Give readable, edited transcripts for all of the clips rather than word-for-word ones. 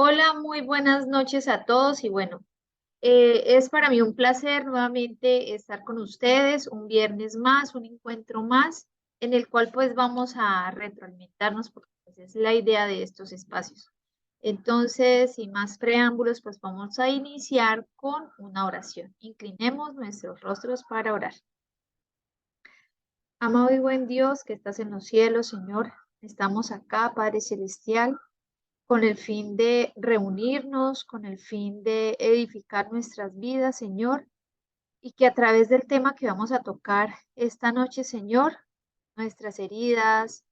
Hola, muy buenas noches a todos y bueno, es para mí un placer nuevamente estar con ustedes, un viernes más, un encuentro más, en el cual pues vamos a retroalimentarnos porque pues, es la idea de estos espacios. Entonces, sin más preámbulos, pues vamos a iniciar con una oración. Inclinemos nuestros rostros para orar. Amado y buen Dios que estás en los cielos, Señor, estamos acá, Padre Celestial, con el fin de reunirnos, con el fin de edificar nuestras vidas, Señor, y que a través del tema que vamos a tocar esta noche, Señor, nuestras heridas,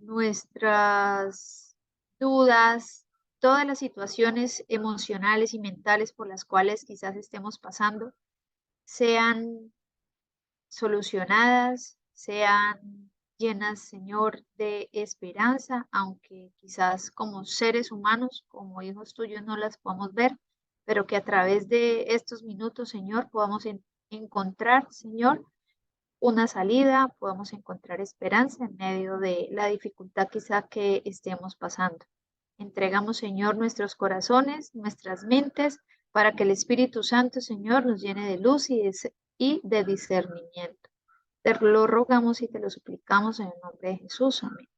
nuestras dudas, todas las situaciones emocionales y mentales por las cuales quizás estemos pasando, sean solucionadas, sean llenas, Señor, de esperanza, aunque quizás como seres humanos, como hijos tuyos, no las podamos ver, pero que a través de estos minutos, Señor, podamos encontrar, Señor, una salida, podamos encontrar esperanza en medio de la dificultad quizá que estemos pasando. Entregamos, Señor, nuestros corazones, nuestras mentes, para que el Espíritu Santo, Señor, nos llene de luz y de discernimiento. Te lo rogamos y te lo suplicamos en el nombre de Jesús. Amén.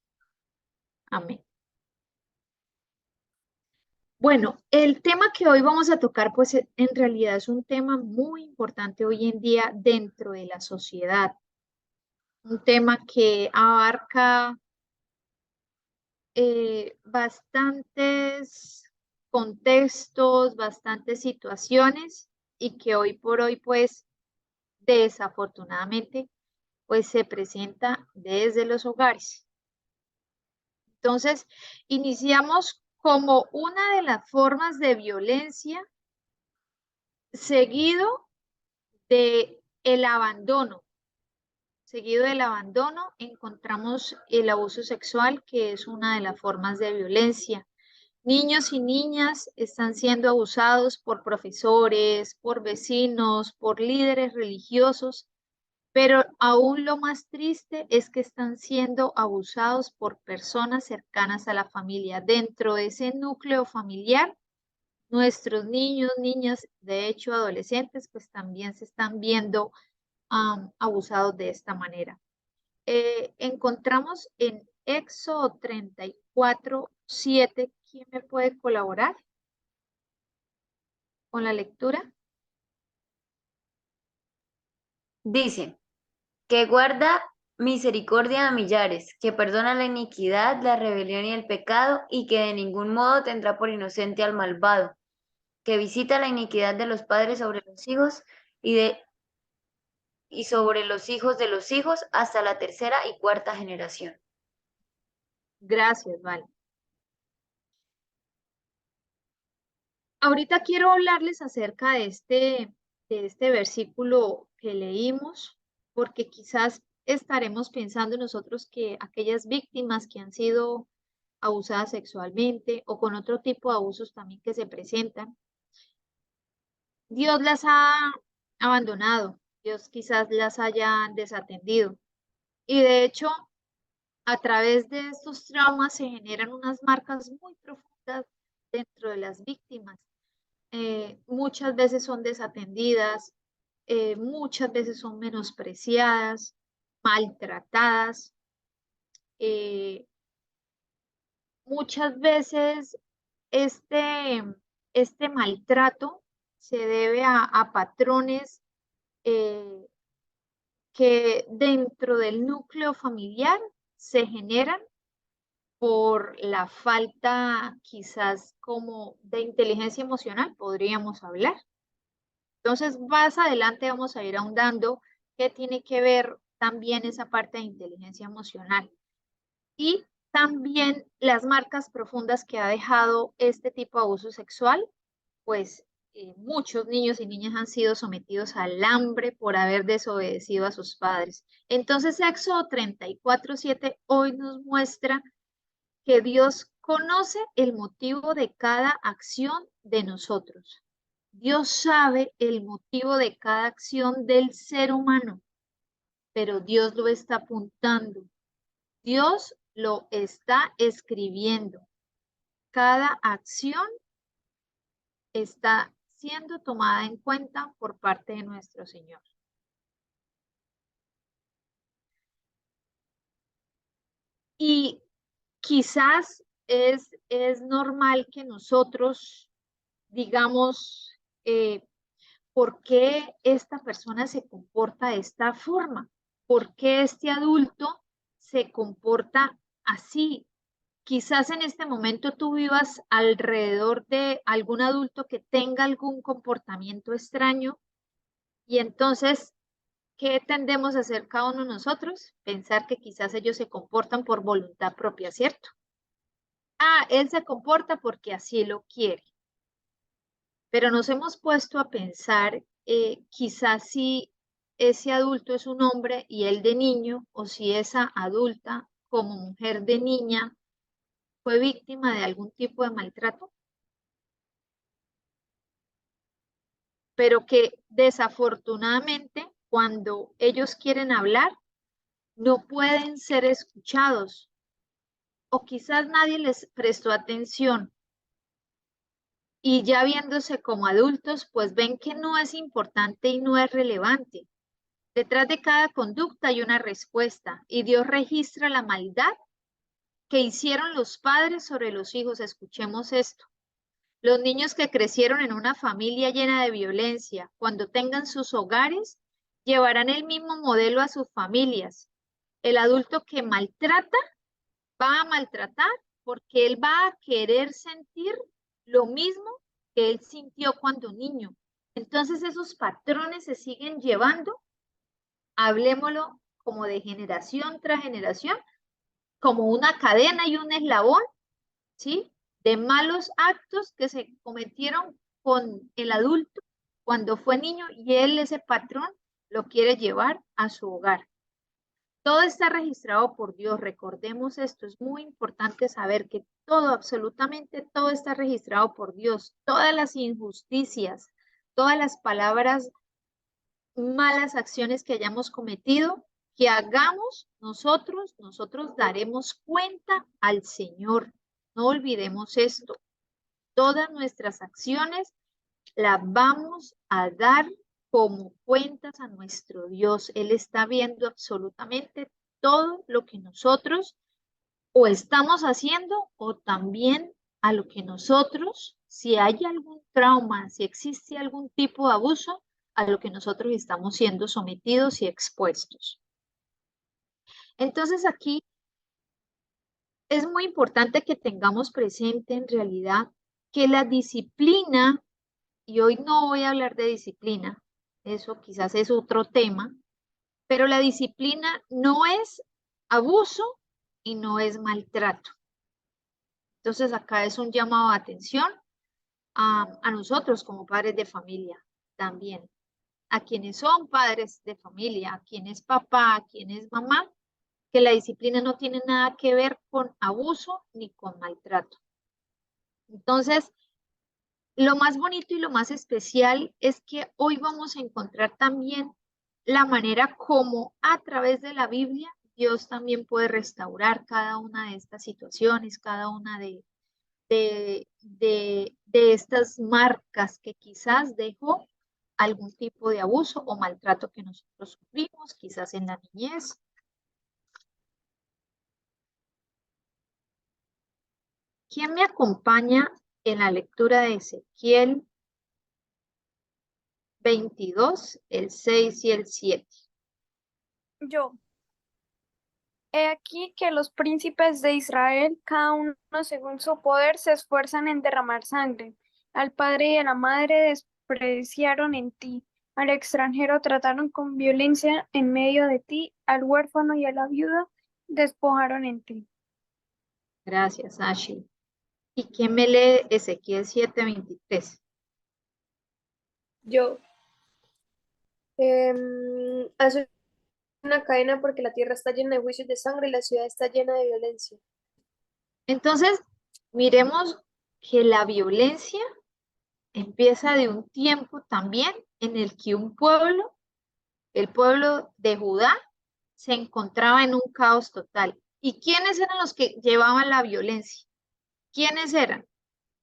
Amén. Bueno, el tema que hoy vamos a tocar, pues en realidad es un tema muy importante hoy en día dentro de la sociedad. Un tema que abarca bastantes contextos, bastantes situaciones y que hoy por hoy, pues desafortunadamente, pues se presenta desde los hogares. Entonces, iniciamos como una de las formas de violencia seguido de el abandono. Seguido del abandono, encontramos el abuso sexual, que es una de las formas de violencia. Niños y niñas están siendo abusados por profesores, por vecinos, por líderes religiosos, pero aún lo más triste es que están siendo abusados por personas cercanas a la familia. Dentro de ese núcleo familiar, nuestros niños, niñas, de hecho adolescentes, pues también se están viendo abusados de esta manera. Encontramos en Éxodo 34:7. ¿Quién me puede colaborar con la lectura? Dice, que guarda misericordia a millares, que perdona la iniquidad, la rebelión y el pecado, y que de ningún modo tendrá por inocente al malvado, que visita la iniquidad de los padres sobre los hijos y sobre los hijos de los hijos hasta la tercera y cuarta generación. Gracias, vale. Ahorita quiero hablarles acerca de este versículo que leímos, porque quizás estaremos pensando nosotros que aquellas víctimas que han sido abusadas sexualmente o con otro tipo de abusos también que se presentan, Dios las ha abandonado, Dios quizás las haya desatendido. Y de hecho, a través de estos traumas se generan unas marcas muy profundas dentro de las víctimas. Muchas veces son desatendidas, muchas veces son menospreciadas, maltratadas. eh, Muchas veces este, este maltrato se debe a patrones eh, que dentro del núcleo familiar se generan por la falta quizás como de inteligencia emocional, podríamos hablar. Entonces, más adelante vamos a ir ahondando qué tiene que ver también esa parte de inteligencia emocional y también las marcas profundas que ha dejado este tipo de abuso sexual, pues muchos niños y niñas han sido sometidos al hambre por haber desobedecido a sus padres. Entonces, Éxodo 34:7 hoy nos muestra que Dios conoce el motivo de cada acción de nosotros. Dios sabe el motivo de cada acción del ser humano, pero Dios lo está apuntando. Dios lo está escribiendo. cada acción está siendo tomada en cuenta por parte de nuestro Señor. Y quizás es normal que nosotros digamos, ¿por qué esta persona se comporta de esta forma? ¿Por qué este adulto se comporta así? Quizás en este momento tú vivas alrededor de algún adulto que tenga algún comportamiento extraño y entonces, ¿qué tendemos a hacer cada uno de nosotros? Pensar que quizás ellos se comportan por voluntad propia, ¿cierto? Ah, él se comporta porque así lo quiere. Pero nos hemos puesto a pensar quizás si ese adulto es un hombre y él de niño, o si esa adulta como mujer de niña fue víctima de algún tipo de maltrato, pero que desafortunadamente cuando ellos quieren hablar no pueden ser escuchados o quizás nadie les prestó atención y ya viéndose como adultos, pues ven que no es importante y no es relevante. Detrás de cada conducta hay una respuesta y Dios registra la maldad que hicieron los padres sobre los hijos. Escuchemos esto. Los niños que crecieron en una familia llena de violencia, cuando tengan sus hogares, llevarán el mismo modelo a sus familias. El adulto que maltrata va a maltratar porque él va a querer sentir lo mismo que él sintió cuando niño. Entonces esos patrones se siguen llevando, hablemoslo como de generación tras generación, como una cadena y un eslabón, ¿sí? De malos actos que se cometieron con el adulto cuando fue niño y él ese patrón lo quiere llevar a su hogar. Todo está registrado por Dios, recordemos esto, es muy importante saber que todo, absolutamente todo está registrado por Dios, todas las injusticias, todas las palabras, malas acciones que hayamos cometido, que hagamos nosotros daremos cuenta al Señor. No olvidemos esto. Todas nuestras acciones las vamos a dar como cuentas a nuestro Dios. Él está viendo absolutamente todo lo que nosotros o estamos haciendo o también a lo que nosotros, si hay algún trauma, si existe algún tipo de abuso, a lo que nosotros estamos siendo sometidos y expuestos. Entonces aquí es muy importante que tengamos presente en realidad que la disciplina, y hoy no voy a hablar de disciplina, eso quizás es otro tema, pero la disciplina no es abuso y no es maltrato. Entonces acá es un llamado de atención a nosotros como padres de familia también, a quienes son padres de familia, a quien es papá, a quien es mamá, que la disciplina no tiene nada que ver con abuso ni con maltrato. Entonces, lo más bonito y lo más especial es que hoy vamos a encontrar también la manera como a través de la Biblia Dios también puede restaurar cada una de estas situaciones, cada una de estas marcas que quizás dejó algún tipo de abuso o maltrato que nosotros sufrimos, quizás en la niñez. ¿Quién me acompaña en la lectura de Ezequiel 22, el 6 y el 7? Yo. He aquí que los príncipes de Israel, cada uno según su poder, se esfuerzan en derramar sangre. Al padre y a la madre despreciaron en ti. Al extranjero trataron con violencia en medio de ti. Al huérfano y a la viuda despojaron en ti. Gracias, Ashley. ¿Y quién me lee Ezequiel 7:23? Yo. Hace una cadena porque la tierra está llena de juicios de sangre y la ciudad está llena de violencia. Entonces, miremos que la violencia empieza de un tiempo también en el que un pueblo, el pueblo de Judá, se encontraba en un caos total. ¿Y quiénes eran los que llevaban la violencia? ¿Quiénes eran?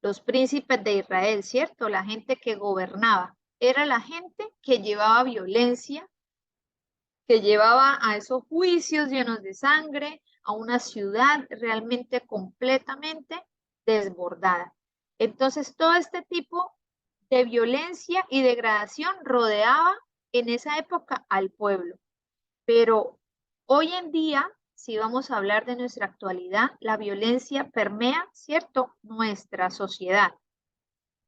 Los príncipes de Israel, ¿cierto? La gente que gobernaba. Era la gente que llevaba violencia, que llevaba a esos juicios llenos de sangre, a una ciudad realmente completamente desbordada. Entonces, todo este tipo de violencia y degradación rodeaba en esa época al pueblo. Pero hoy en día, si vamos a hablar de nuestra actualidad, la violencia permea, ¿cierto?, nuestra sociedad.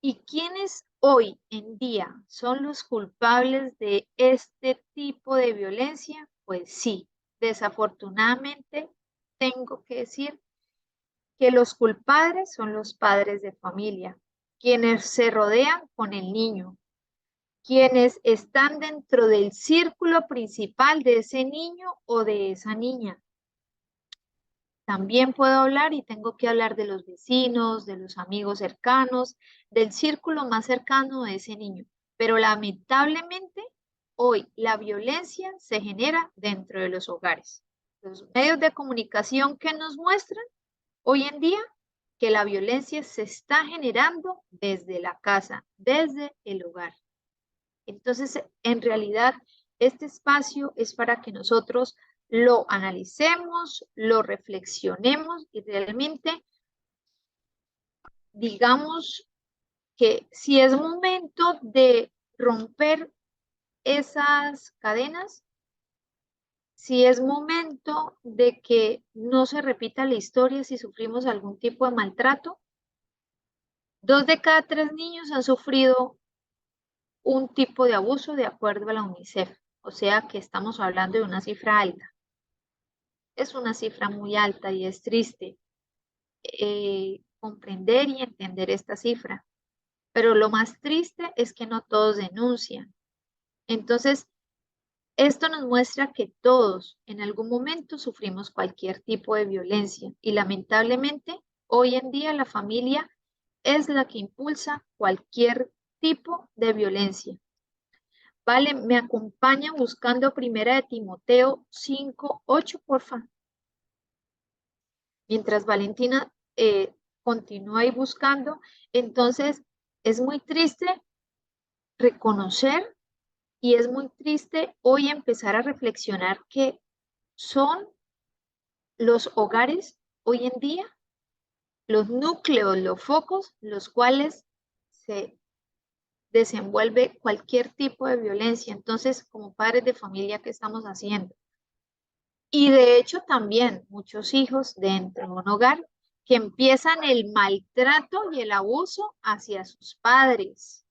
¿Y quiénes hoy en día son los culpables de este tipo de violencia? Pues sí, desafortunadamente tengo que decir que los culpables son los padres de familia, quienes se rodean con el niño, quienes están dentro del círculo principal de ese niño o de esa niña. También puedo hablar y tengo que hablar de los vecinos, de los amigos cercanos, del círculo más cercano de ese niño. Pero lamentablemente hoy la violencia se genera dentro de los hogares. Los medios de comunicación que nos muestran hoy en día que la violencia se está generando desde la casa, desde el hogar. Entonces, en realidad, este espacio es para que nosotros lo analicemos, lo reflexionemos y realmente digamos que si es momento de romper esas cadenas, si es momento de que no se repita la historia si sufrimos algún tipo de maltrato, 2 de cada 3 niños han sufrido un tipo de abuso de acuerdo a la UNICEF. O sea que estamos hablando de una cifra alta. Es una cifra muy alta y es triste comprender y entender esta cifra. Pero lo más triste es que no todos denuncian. Entonces, esto nos muestra que todos en algún momento sufrimos cualquier tipo de violencia y lamentablemente hoy en día la familia es la que impulsa cualquier tipo de violencia. Vale, me acompañan buscando Primera de Timoteo 5:8, porfa. Mientras Valentina continúa ahí buscando, entonces es muy triste reconocer y es muy triste hoy empezar a reflexionar que son los hogares hoy en día, los núcleos, los focos, los cuales se desenvuelve cualquier tipo de violencia. Entonces, como padres de familia, ¿qué estamos haciendo? Y de hecho también muchos hijos dentro de un hogar que empiezan el maltrato y el abuso hacia sus padres.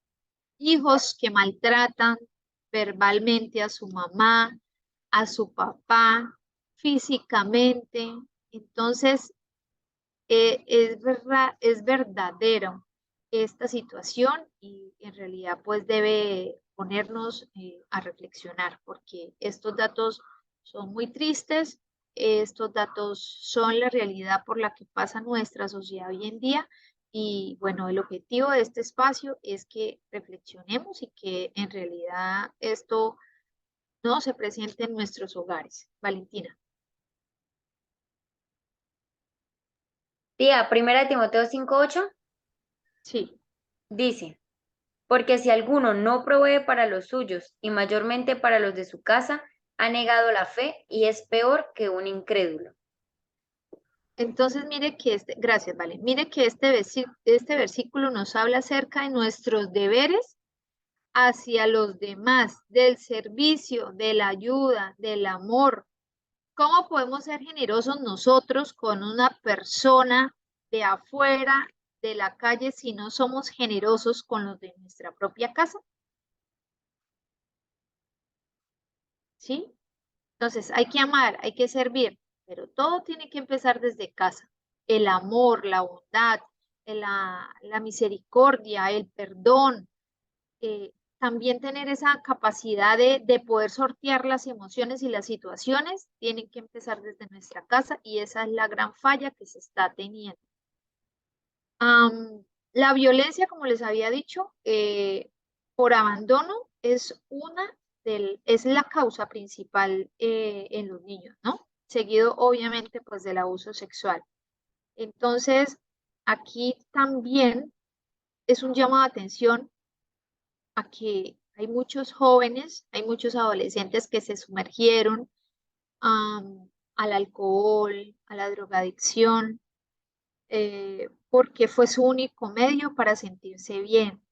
Hijos que maltratan verbalmente a su mamá, a su papá, físicamente. Entonces, es verdadero esta situación y en realidad pues debe ponernos a reflexionar porque estos datos son muy tristes, estos datos son la realidad por la que pasa nuestra sociedad hoy en día y bueno, el objetivo de este espacio es que reflexionemos y que en realidad esto no se presente en nuestros hogares. Valentina. Tía, Primera de Timoteo 5:8 Sí. dice, porque si alguno no provee para los suyos y mayormente para los de su casa, ha negado la fe y es peor que un incrédulo. Entonces, mire que gracias, Vale, mire que este versículo nos habla acerca de nuestros deberes hacia los demás, del servicio, de la ayuda, del amor. ¿Cómo podemos ser generosos nosotros con una persona de afuera, de la calle, si no somos generosos con los de nuestra propia casa? ¿Sí? Entonces, hay que amar, hay que servir, pero todo tiene que empezar desde casa. El amor, la bondad, la misericordia, el perdón, también tener esa capacidad de poder sortear las emociones y las situaciones, tienen que empezar desde nuestra casa y esa es la gran falla que se está teniendo. La violencia, como les había dicho, por abandono es la causa principal en los niños, ¿no? Seguido, obviamente, pues del abuso sexual. Entonces, aquí también es un llamado de atención a que hay muchos jóvenes, hay muchos adolescentes que se sumergieron al alcohol, a la drogadicción, porque fue su único medio para sentirse bien,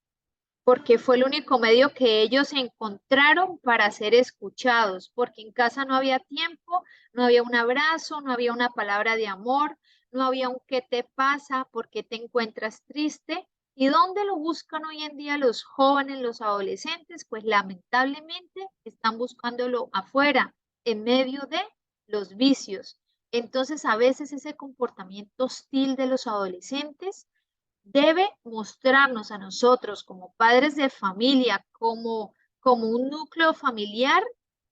porque fue el único medio que ellos encontraron para ser escuchados, porque en casa no había tiempo, no había un abrazo, no había una palabra de amor, no había un ¿qué te pasa? ¿Por qué te encuentras triste? ¿Y dónde lo buscan hoy en día los jóvenes, los adolescentes? Pues lamentablemente están buscándolo afuera, en medio de los vicios. Entonces, a veces ese comportamiento hostil de los adolescentes debe mostrarnos a nosotros como padres de familia, como un núcleo familiar,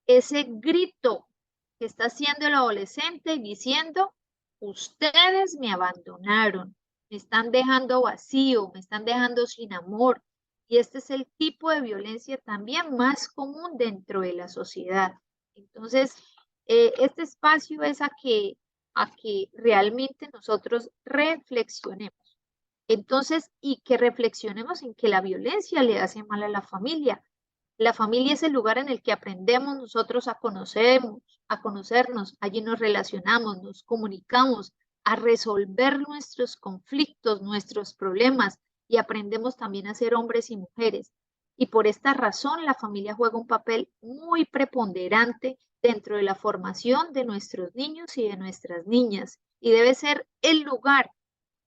ese grito que está haciendo el adolescente diciendo, ustedes me abandonaron, me están dejando vacío, me están dejando sin amor. Y este es el tipo de violencia también más común dentro de la sociedad. Entonces, este espacio es a que realmente nosotros reflexionemos. Entonces, y que reflexionemos en que la violencia le hace mal a la familia. La familia es el lugar en el que aprendemos nosotros a conocernos, allí nos relacionamos, nos comunicamos, a resolver nuestros conflictos, nuestros problemas y aprendemos también a ser hombres y mujeres. Y por esta razón la familia juega un papel muy preponderante dentro de la formación de nuestros niños y de nuestras niñas y debe ser el lugar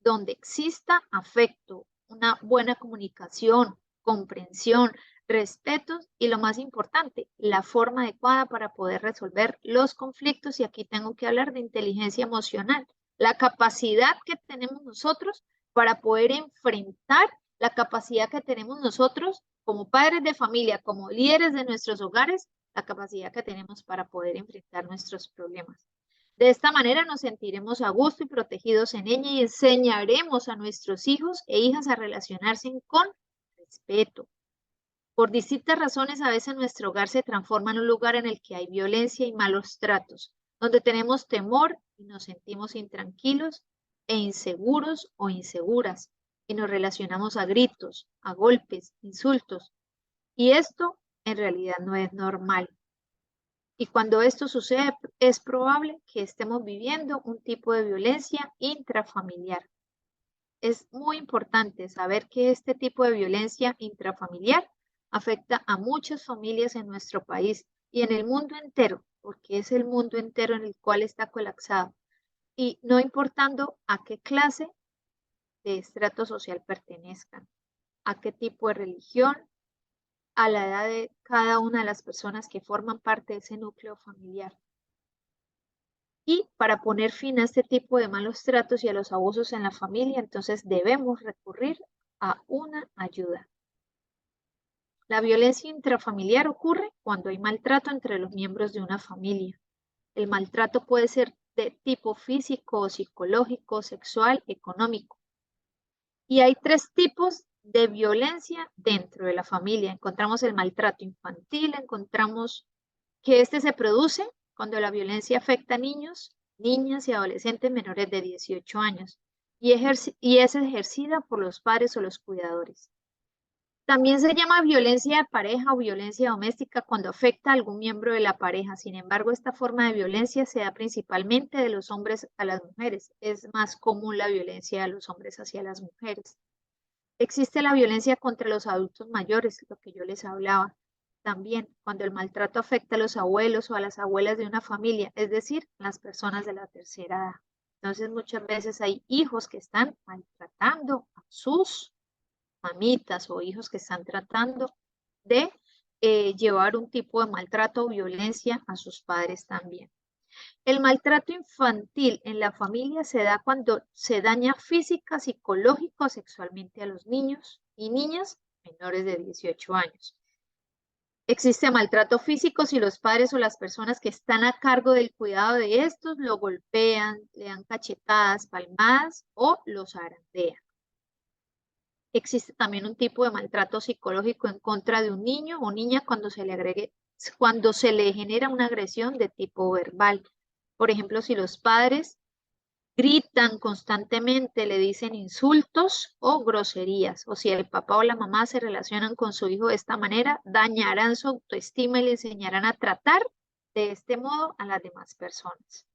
donde exista afecto, una buena comunicación, comprensión, respeto y lo más importante, la forma adecuada para poder resolver los conflictos. Y aquí tengo que hablar de inteligencia emocional, la capacidad que tenemos nosotros para poder enfrentar, la capacidad que tenemos nosotros como padres de familia, como líderes de nuestros hogares, la capacidad que tenemos para poder enfrentar nuestros problemas. De esta manera nos sentiremos a gusto y protegidos en ella y enseñaremos a nuestros hijos e hijas a relacionarse con respeto. Por distintas razones, a veces nuestro hogar se transforma en un lugar en el que hay violencia y malos tratos, donde tenemos temor y nos sentimos intranquilos e inseguros o inseguras, y nos relacionamos a gritos, a golpes, insultos. Y esto en realidad no es normal. Y cuando esto sucede, es probable que estemos viviendo un tipo de violencia intrafamiliar. Es muy importante saber que este tipo de violencia intrafamiliar afecta a muchas familias en nuestro país y en el mundo entero, porque es el mundo entero en el cual está colapsado. Y no importando a qué clase de estrato social pertenezcan, a qué tipo de religión, a la edad de cada una de las personas que forman parte de ese núcleo familiar. Y para poner fin a este tipo de malos tratos y a los abusos en la familia, entonces debemos recurrir a una ayuda. La violencia intrafamiliar ocurre cuando hay maltrato entre los miembros de una familia. El maltrato puede ser de tipo físico, psicológico, sexual, económico. Y hay tres tipos de violencia dentro de la familia. Encontramos el maltrato infantil, encontramos que este se produce cuando la violencia afecta a niños, niñas y adolescentes menores de 18 años y es ejercida por los padres o los cuidadores. También se llama violencia de pareja o violencia doméstica cuando afecta a algún miembro de la pareja. Sin embargo, esta forma de violencia se da principalmente de los hombres a las mujeres. Es más común la violencia de los hombres hacia las mujeres. Existe la violencia contra los adultos mayores, lo que yo les hablaba. También cuando el maltrato afecta a los abuelos o a las abuelas de una familia, es decir, las personas de la tercera edad. Entonces muchas veces hay hijos que están maltratando a sus mamitas o hijos que están tratando de llevar un tipo de maltrato o violencia a sus padres también. El maltrato infantil en la familia se da cuando se daña física, psicológica o sexualmente a los niños y niñas menores de 18 años. Existe maltrato físico si los padres o las personas que están a cargo del cuidado de estos lo golpean, le dan cachetadas, palmadas o los zarandean. Existe también un tipo de maltrato psicológico en contra de un niño o niña cuando se le genera una agresión de tipo verbal. Por ejemplo, si los padres gritan constantemente, le dicen insultos o groserías, o si el papá o la mamá se relacionan con su hijo de esta manera, dañarán su autoestima y le enseñarán a tratar de este modo a las demás personas.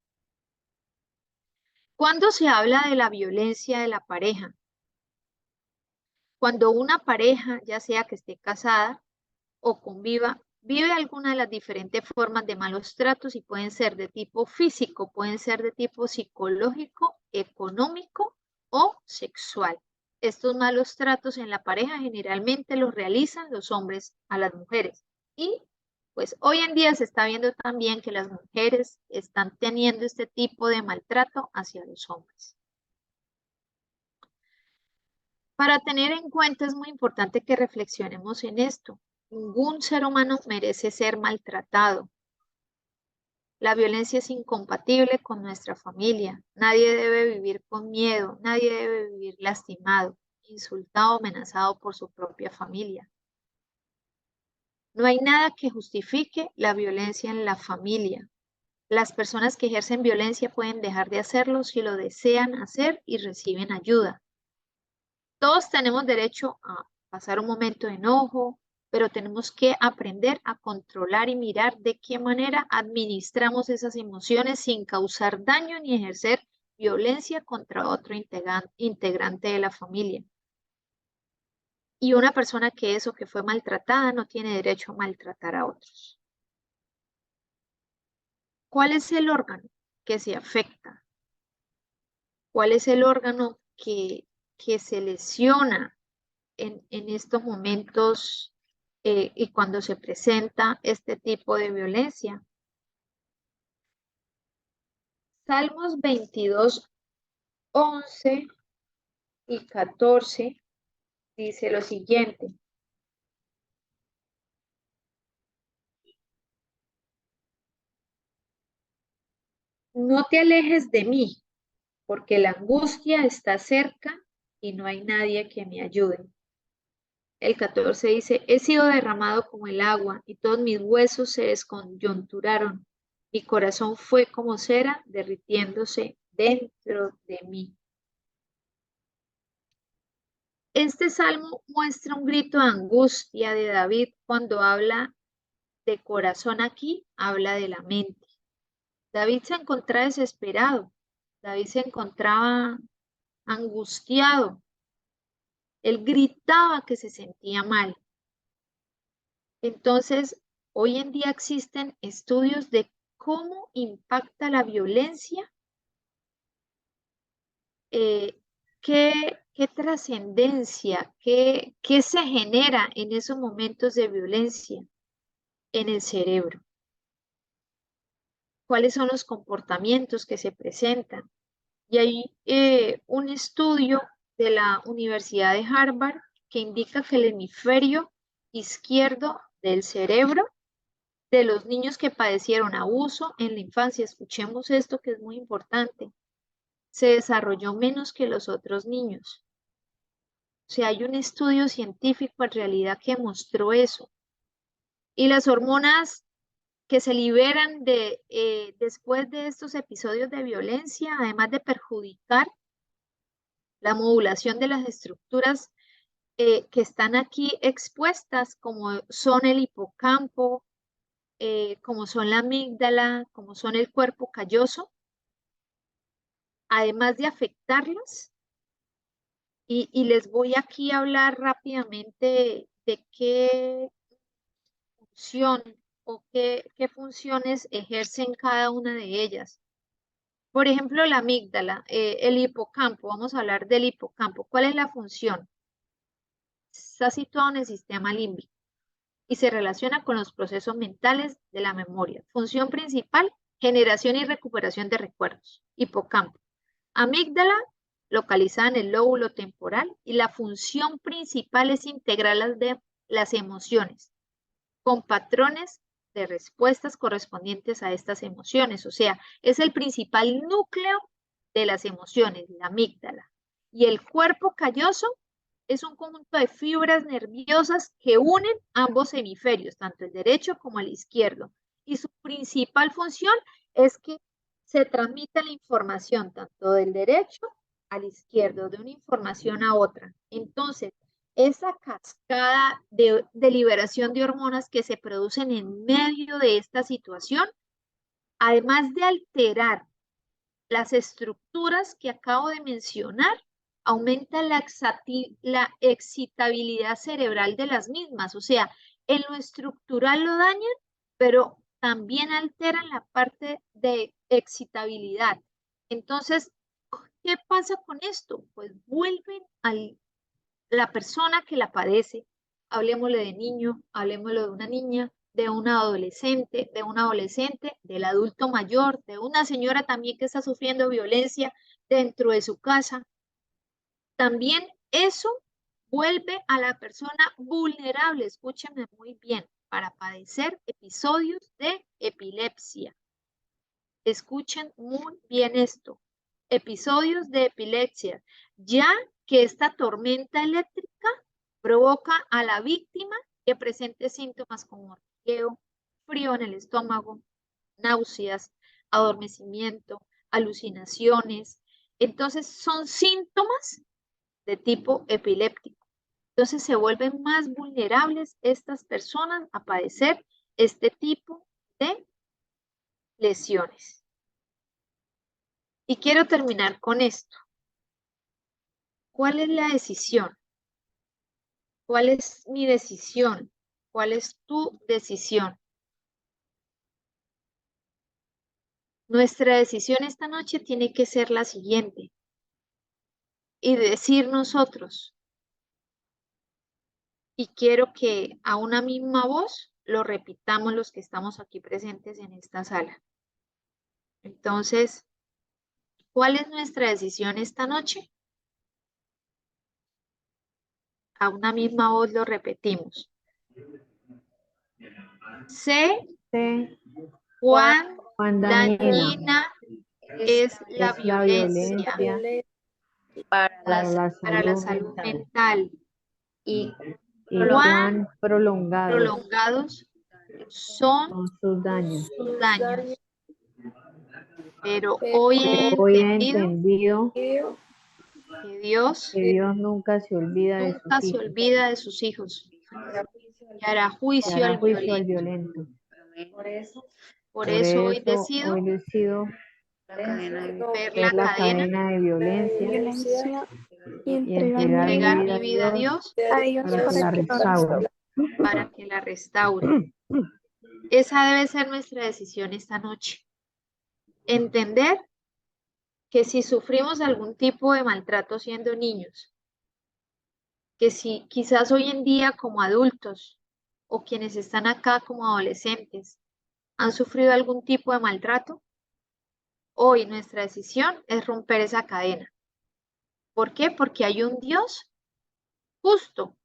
¿Cuándo se habla de la violencia de la pareja? Cuando una pareja, ya sea que esté casada o conviva, vive alguna de las diferentes formas de malos tratos y pueden ser de tipo físico, pueden ser de tipo psicológico, económico o sexual. Estos malos tratos en la pareja generalmente los realizan los hombres a las mujeres. Y pues hoy en día se está viendo también que las mujeres están teniendo este tipo de maltrato hacia los hombres. Para tener en cuenta es muy importante que reflexionemos en esto. Ningún ser humano merece ser maltratado. La violencia es incompatible con nuestra familia. Nadie debe vivir con miedo, nadie debe vivir lastimado, insultado o amenazado por su propia familia. No hay nada que justifique la violencia en la familia. Las personas que ejercen violencia pueden dejar de hacerlo si lo desean hacer y reciben ayuda. Todos tenemos derecho a pasar un momento de enojo, pero tenemos que aprender a controlar y mirar de qué manera administramos esas emociones sin causar daño ni ejercer violencia contra otro integrante de la familia. Y una persona que es o que fue maltratada no tiene derecho a maltratar a otros. ¿Cuál es el órgano que se afecta? ¿Cuál es el órgano que se lesiona en estos momentos y cuando se presenta este tipo de violencia? Salmos 22, 11 y 14 dice lo siguiente. No te alejes de mí, porque la angustia está cerca y no hay nadie que me ayude. El 14 dice, he sido derramado como el agua y todos mis huesos se descoyunturaron. Mi corazón fue como cera derritiéndose dentro de mí. Este salmo muestra un grito de angustia de David cuando habla de corazón aquí, habla de la mente. David se encontraba desesperado, David se encontraba angustiado, él gritaba que se sentía mal. Entonces, hoy en día existen estudios de cómo impacta la violencia, qué trascendencia, qué se genera en esos momentos de violencia en el cerebro. ¿Cuáles son los comportamientos que se presentan? Y hay un estudio de la Universidad de Harvard que indica que el hemisferio izquierdo del cerebro de los niños que padecieron abuso en la infancia, escuchemos esto que es muy importante, se desarrolló menos que los otros niños. O sea, hay un estudio científico en realidad que mostró eso. Y las hormonas que se liberan después de estos episodios de violencia, además de perjudicar la modulación de las estructuras que están aquí expuestas, como son el hipocampo, como son la amígdala, como son el cuerpo calloso, además de afectarlas, y les voy aquí a hablar rápidamente de qué función o qué funciones ejercen cada una de ellas. Por ejemplo, la amígdala, el hipocampo, vamos a hablar del hipocampo. ¿Cuál es la función? Está situado en el sistema límbico y se relaciona con los procesos mentales de la memoria. Función principal, generación y recuperación de recuerdos. Hipocampo. Amígdala, localizada en el lóbulo temporal, y la función principal es integrar las emociones con patrones de respuestas correspondientes a estas emociones. O sea, es el principal núcleo de las emociones, la amígdala. Y el cuerpo calloso es un conjunto de fibras nerviosas que unen ambos hemisferios, tanto el derecho como el izquierdo. Y su principal función es que se transmite la información tanto del derecho al izquierdo, de una información a otra. Entonces, esa cascada de liberación de hormonas que se producen en medio de esta situación, además de alterar las estructuras que acabo de mencionar, aumenta la excitabilidad cerebral de las mismas. O sea, en lo estructural lo dañan, pero también alteran la parte de excitabilidad. Entonces, ¿qué pasa con esto? Pues vuelven a la persona que la padece, hablemosle de niño, hablemosle de una niña, de una adolescente, de un adolescente, del adulto mayor, de una señora también que está sufriendo violencia dentro de su casa. También eso vuelve a la persona vulnerable, escúchenme muy bien, para padecer episodios de epilepsia. Escuchen muy bien esto. Episodios de epilepsia, ya que esta tormenta eléctrica provoca a la víctima que presente síntomas como hormigueo, frío en el estómago, náuseas, adormecimiento, alucinaciones. Entonces son síntomas de tipo epiléptico. Entonces se vuelven más vulnerables estas personas a padecer este tipo de lesiones. Y quiero terminar con esto. ¿Cuál es la decisión? ¿Cuál es mi decisión? ¿Cuál es tu decisión? Nuestra decisión esta noche tiene que ser la siguiente. Y decir nosotros, y quiero que a una misma voz lo repitamos los que estamos aquí presentes en esta sala. Entonces, ¿cuál es nuestra decisión esta noche? A una misma voz lo repetimos. Sé Sé cuán cuán dañina dañina es la es la violencia violencia para para la para la salud salud mental mental y y cuán cuán prolongados prolongados son son sus daños. sus daños. Pero hoy he Hoy he entendido entendido que Dios que Dios nunca se olvida de nunca sus se hijos olvida de sus hijos y hará y juicio hará al juicio al violento. violento. Por Por eso hoy eso decido hoy decido la cadena de ver ver la la cadena cadena de violencia Violencia y y entregar mi entregar mi entregar vida mi vida vida a Dios a Dios para que para la que lo restaure. para que la restaure. Esa debe ser nuestra decisión esta noche. Entender que si sufrimos algún tipo de maltrato siendo niños, que si quizás hoy en día como adultos o quienes están acá como adolescentes han sufrido algún tipo de maltrato, hoy nuestra decisión es romper esa cadena. ¿Por qué? Porque hay un Dios justo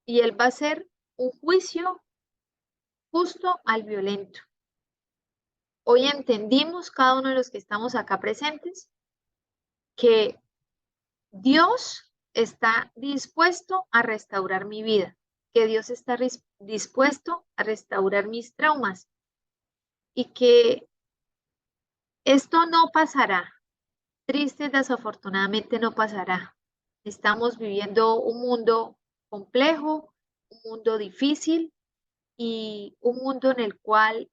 y Él va a hacer un juicio justo al violento. Hoy entendimos, cada uno de los que estamos acá presentes, que Dios está dispuesto a restaurar mi vida, que Dios está dispuesto a restaurar mis traumas y que esto no pasará. Triste, desafortunadamente no pasará. Estamos viviendo un mundo complejo, un mundo difícil y un mundo en el cual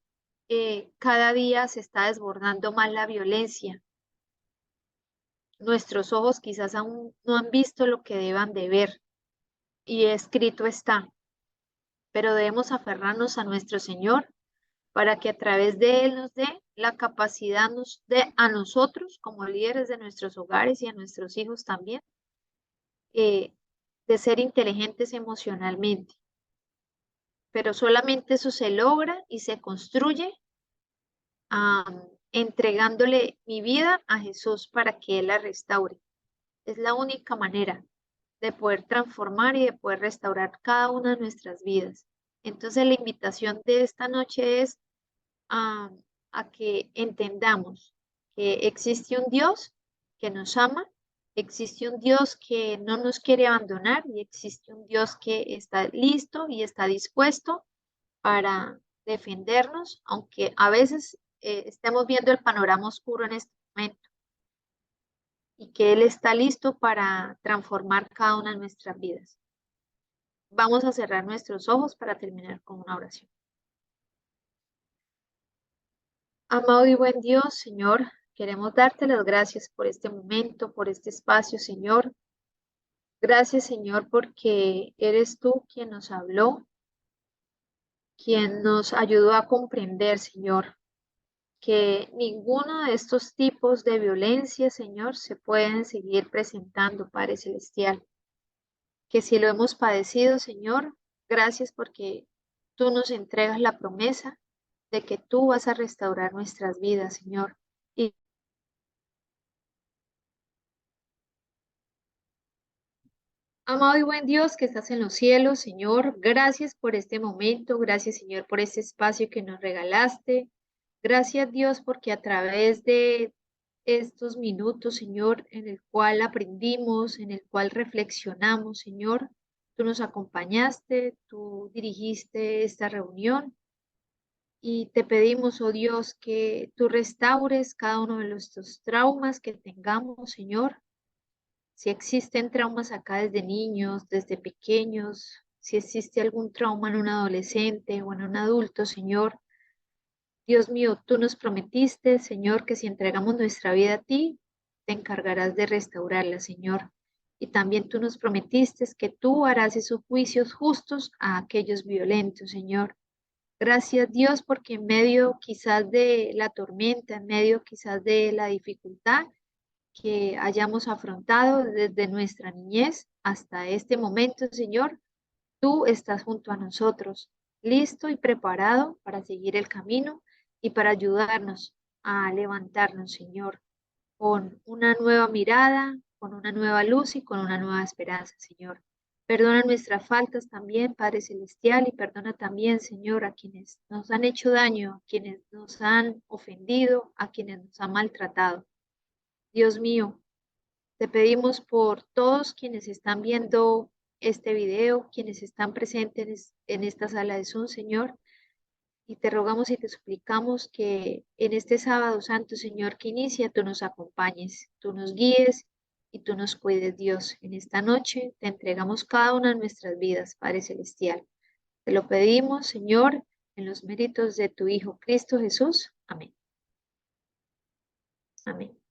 cada día se está desbordando más la violencia. Nuestros ojos quizás aún no han visto lo que deban de ver y escrito está, pero debemos aferrarnos a nuestro Señor para que a través de Él nos dé la capacidad a nosotros como líderes de nuestros hogares y a nuestros hijos también, de ser inteligentes emocionalmente. Pero solamente eso se logra y se construye entregándole mi vida a Jesús para que Él la restaure. Es la única manera de poder transformar y de poder restaurar cada una de nuestras vidas. Entonces la invitación de esta noche es a, a que entendamos que existe un Dios que nos ama, existe un Dios que no nos quiere abandonar y existe un Dios que está listo y está dispuesto para defendernos, aunque a veces estemos viendo el panorama oscuro en este momento y que Él está listo para transformar cada una de nuestras vidas. Vamos a cerrar nuestros ojos para terminar con una oración. Amado y buen Dios, Señor, queremos darte las gracias por este momento, por este espacio, Señor. Gracias, Señor, porque eres tú quien nos habló, quien nos ayudó a comprender, Señor, que ninguno de estos tipos de violencia, Señor, se pueden seguir presentando, Padre Celestial. Que si lo hemos padecido, Señor, gracias porque tú nos entregas la promesa de que tú vas a restaurar nuestras vidas, Señor. Y amado y buen Dios que estás en los cielos, Señor, gracias por este momento, gracias, Señor, por este espacio que nos regalaste. Gracias, Dios, porque a través de estos minutos, Señor, en el cual aprendimos, en el cual reflexionamos, Señor, tú nos acompañaste, tú dirigiste esta reunión y te pedimos, oh Dios, que tú restaures cada uno de nuestros traumas que tengamos, Señor. Si existen traumas acá desde niños, desde pequeños, si existe algún trauma en un adolescente o en un adulto, Señor, Dios mío, tú nos prometiste, Señor, que si entregamos nuestra vida a ti, te encargarás de restaurarla, Señor. Y también tú nos prometiste que tú harás esos juicios justos a aquellos violentos, Señor. Gracias, Dios, porque en medio quizás de la tormenta, en medio quizás de la dificultad que hayamos afrontado desde nuestra niñez hasta este momento, Señor, tú estás junto a nosotros, listo y preparado para seguir el camino y para ayudarnos a levantarnos, Señor, con una nueva mirada, con una nueva luz y con una nueva esperanza, Señor. Perdona nuestras faltas también, Padre Celestial, y perdona también, Señor, a quienes nos han hecho daño, a quienes nos han ofendido, a quienes nos han maltratado. Dios mío, te pedimos por todos quienes están viendo este video, quienes están presentes en esta sala de Zoom, Señor, y te rogamos y te suplicamos que en este sábado santo, Señor, que inicia, tú nos acompañes, tú nos guíes y tú nos cuides, Dios. En esta noche te entregamos cada una de nuestras vidas, Padre Celestial. Te lo pedimos, Señor, en los méritos de tu Hijo Cristo Jesús. Amén. Amén.